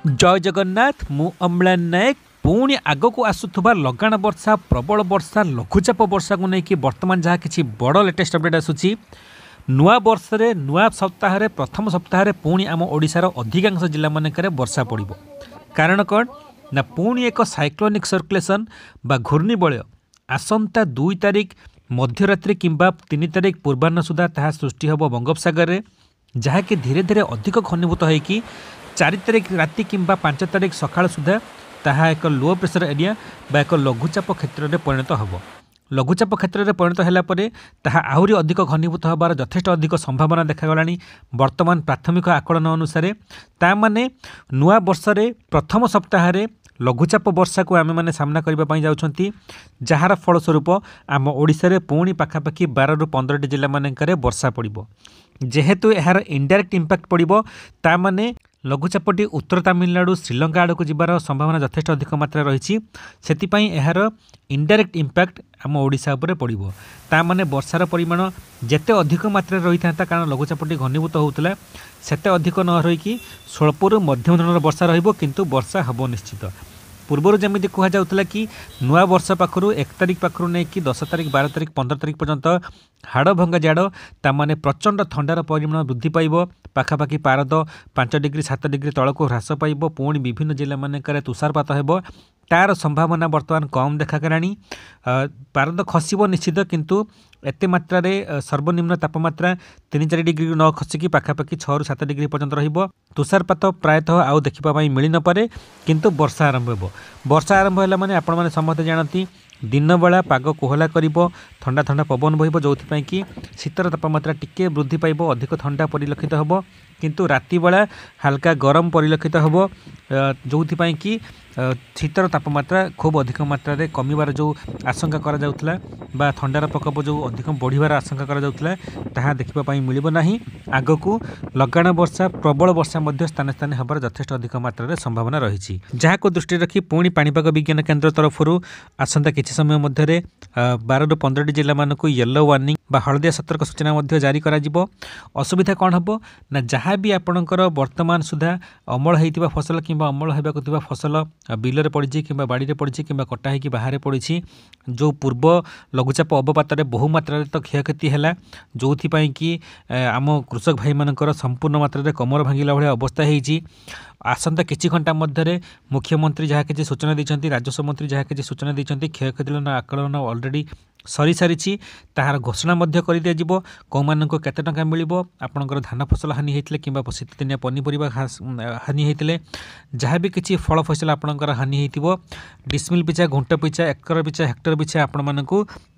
जय जगन्नाथ मु अम्लान नायक पुणी आग को आसुवा लगाण वर्षा प्रबल वर्षा लघुचाप वर्षा को लेकिन बर्तमान जहाँ किसी बड़ लेटेस्ट अपडेट आसूची नुआ वर्ष नुआ सप्ताह प्रथम सप्ताह पुणी आम ओडिशार अधिकांश जिला मानक वर्षा पड़ कारण कौन ना पुणी एक साइक्लोनिक सर्कुलेशन बा घूर्णिबलय आसंता 2 तारिख मध्यरात्रि किंबा 3 तारिख पूर्वाह्न सुधा ताहा सृष्टि होब बंगोपसागर में जहाँकि धीरे धीरे अधिक घनीभूत होगी 4 तारिख राति किंबा 5 तारिख सकाळ सुधा ताहा एक लो प्रेशर एरिया बा एक लघुचाप क्षेत्र में परिणत होब। लघुचाप क्षेत्र में परिणत होगापर ताहा आहरी अधिक घनीभूत होबार यथेष्ट अधिक संभावना देखा वर्तमान प्राथमिक आकलन अनुसार ताने नुआ वर्ष प्रथम सप्ताह लघुचाप वर्षा को आम मैंने सामना करने जाउछंती जार फलस्वरूप आम ओडिशा पुणी पाखापाखि 12 ରୁ 15 जिला मानक वर्षा पड़ो जेहेतु यार इनडायरेक्ट इंपैक्ट पड़ो ताने लघुचापटी उत्तर तमिलनाडु श्रीलंका आड़ को जीवार संभावना यथेष्ट अधिक मात्रा रही यार इनडायरेक्ट इंपैक्ट आम ओडिशा उपरे पड़ो ताने वर्षार परिमाण जेते अधिक मात्रा रही था कारण लघुचापटी घनीभूत होता सेते अधिक न रही स्वल्परू मध्यम धरण वर्षा रहिबो किंतु वर्षा हबो निश्चित। पूर्वर जमी कहुला कि नुआ वर्ष पाखु 1 तारिख पाखु नहीं कि 10 तारिख 12 तारिख 15 तारिख पर्यंत हाड़ भंगा जाड़ ताने प्रचंड थंडार परिमाण वृद्धि पाइब पाखापाखि पारद 5 डिग्री 7 डिग्री तलक ह्रास पाइब पुणी विभिन्न जिला मानक तुषारपात हो तार संभावना बर्तमान कम देखागलानी। पारद खसब निश्चित किंतु एते मात्रा सर्वनिम्न तापमात्रा 3-4 डिग्री न खसिकी पाखापाखि 6 ରୁ 7 डिग्री पर्यंत रहिबो। तुषारपात प्रायतः आउ देखा मिल न पारे किंतु वर्षा आरंभ हो। वर्षा आरंभ है माने आपण मैंने समस्ते जानती दिन बेला पाग कोहला करिबो ठंडा ठंडा पवन बहिबो जोथि कि शीतर तापमात्रा टिके वृद्धि पाइब अधिक ठंडा परिलक्षित होबो किंतु राति बेला हल्का गरम परिलक्षित होबो जोथि कि शीतर तापमात्रा खूब अधिक मात्रा रे कमिबार जो आशंका करा जाउतला बा ठंडार प्रकोप जो अधिक बढ़िबार आशंका करा जाउतला ताहा देखिबा पई मिलिबो नाही। आगकू लगाण वर्षा प्रबल वर्षा मध्य स्थान स्थान हबार यथेष्ट अधिक मात्रा रे संभावना रही जहाको दृष्टि रखी पुणी पाणीपाग विज्ञान केन्द्र तरफरु आसंता किछि समय मध्य 12 ରୁ 15 जिला मानक येलो वार्निंग बा हलदिया सतर्क सूचना मध्य जारी करा जिवो। असुविधा कौन हम ना जहाँ भी आपणकर वर्तमान सुधा अमल होइतिबा फसल किंबा अमल होबाक थिबा फसल बिलरे पड़ी कि बाड़ी में पड़ी कि कटा होगी बाहर पड़ी जो पूर्व लघुचाप अवपात बहु मात्रा तो क्षयक्षति है जो कि आम कृषक भाई मानकर संपूर्ण मात्रा कमर भांगिला भाई अवस्था होती। आसंता किछि घंटा मध्य मुख्यमंत्री जहाँ किसी सूचना देते राजस्व मंत्री जहाँ किसी सूचना देते क्षयक्षति आकलन ऑलरेडी सरी सारी ताहार घोषणा कर दिज्व कौन केते टंका मिल आपणकर धान फसल हानि होते कि शीतदिनिया पनीपरिया हानि होते जहाँ भी किसी फल फसल आपणकर हानि हो डिसमिल पिछा घुंट पिछा एकर पिछा हेक्टर पिछा आपण मानक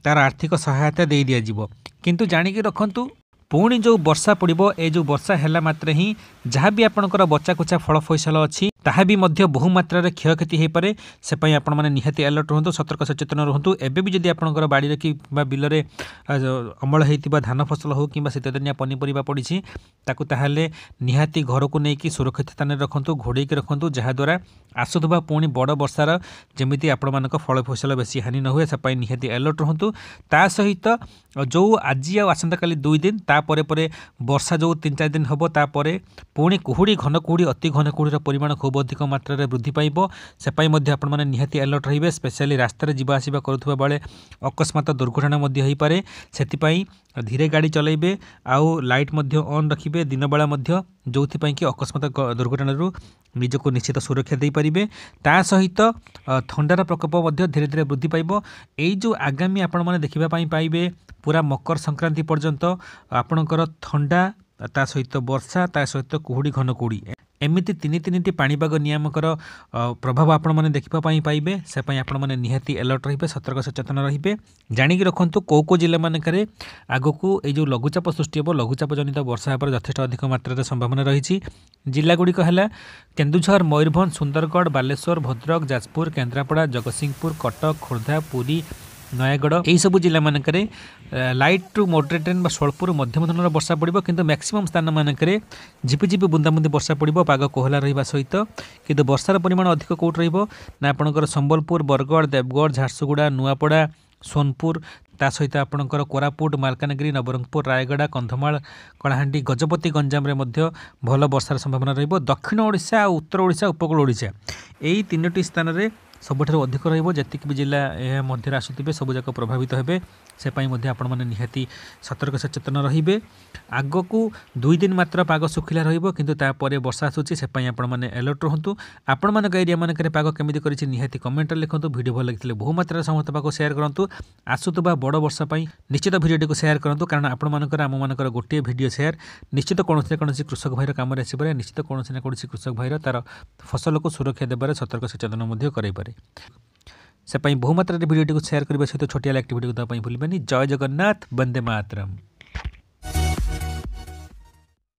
तार आर्थिक सहायता दे दिज्व किंतु जाणिकी रखंतु पुणी जो वर्षा पड़ो ए जो वर्षा है मात्र ही जहाँ भी आपणकर बच्चा कुचा फल फैसल अच्छी ताहा भी मध्य बहु मात्रा रे क्षयक्षति हो पारे से आपण मैंने निहाती अलर्ट रुहतु सतर्क सचेतन रुहतु। एबे भी जदि आपणकर बाड़ी कि बिलरे अमल होइतिबा धान फसल हो कि शीतदिनिया पनीपरिया पड़ी ताकू ताहाले निहाती घर को लेकिन सुरक्षित स्थान रखंतु घोड़े रखंतु जहाद्वारा आसुवा पुणी बड़ वर्षार जमी आपण मानक फल फसल बेसी हानि न हुए से निहाती अलर्ट रुहतु। ता सहित जो आज आसंता काली 2 दिन तापर वर्षा जो 3-4 दिन हम तापर पुणी कुहुड़ी घन कुहुड़ी अति घन कुहुड़ीर परिमाण खूब अधिक मात्रा वृद्धि पाइब से आपने निहाती अलर्ट रहिबे। स्पेशली रास्तार जीवा आसिबा करुवा बेले अकस्मात दुर्घटना हो पारे से धीरे गाड़ी चलाइबे आउ लाइट ऑन रखिबे दिन बेला जो कि अकस्मात दुर्घटना निजको निश्चित सुरक्षा दे पारिबे। ता सहित थंडार प्रकोप धीरे धीरे वृद्धि पाइब। एई जो आगामी आपण माने देखिबा पई पाइबे पूरा मकर संक्रांति पर्यंत आपणकर थंडा ता सहित वर्षा ता सहित कुहुड़ी घन कुहुड़ी एमिति 3-3टी पाणीपाग नियामकर प्रभाव आपण माने देखिबा पई पाइबे से पई आपण माने निहाती अलर्ट रहिबे सतर्क सचेतन रहिबे। जानिकी रखंतु को जिला मानकरे आगकू ए जो लघुचाप सृष्टि हो लघुचाप जनित वर्षा होबार यथेष्ट अधिक मात्रा संभावना रही। जिला गुड़िक है केन्दुझर मयूरभंज सुंदरगढ़ बालेश्वर भद्रक जाजपुर केन्द्रापड़ा जगतसिंहपुर कटक खोर्धा पुरी नयागढ़ यही सब जिला मानक लाइट टू मॉडरेट रेन स्वल्परू मध्यम धरण वर्षा पड़ो किंतु मैक्सिमम स्थान मानक झिपिझिपि बुंदाबुंदी वर्षा पड़ो पाग कोहला रहा सहित किंतु वर्षार परिमाण अधिक कौट रहा आपणकर संबलपुर बरगढ़ देवगढ़ झारसुगुड़ा नुआपड़ा सोनपुर ता सहित आपणकर कोरापुट मालकानगिरी नवरंगपुर रायगड़ा कंधमाल कलाहांडी गजपति गंजाम रे मध्य भल वर्षार संभावना रहिबो। दक्षिण ओडिशा और उत्तर ओडिशा उपकूल ओडिशा एई तीनोटी स्थान रे सबुठारु अधिक रहिबो। जतिक भी जिला ए मध्य आसुथिबे सब जाक प्रभावित हेबे से पई मध्य आपण माने निहाती सतर्क सचेतन रहिबे। आगकू 2 दिन मात्र पाग सुखिला रहिबो किंतु ता परे वर्षा आसुची से पई आपण माने अलर्ट रहंतु। आपण माने एरिया माने करे पाग केमिति करिछि निहाती कमेंट लिखंतु। वीडियो भल लागितले बहु मात्रा समस्त पाग शेयर करंतु। आसुतबा बड़ वर्षा पई निश्चित भिडियो को शेयर करंतु कारण आपण मानकर आम मानकर गोटे वीडियो शेयर निश्चित कोनोसी कृषक भाईर काम रे आसीबरे निश्चित कोनोसी ना कोनोसी कृषक भाईर तार फसल को सुरक्षा देबारे सतर्क सचेतन मध्य कराई पारे। से बहुमात्रा वीडियो को शेयर करने सहित छोटिया एक्टिविटी को भूलबेनी। जय जगन्नाथ, वंदे मातरम।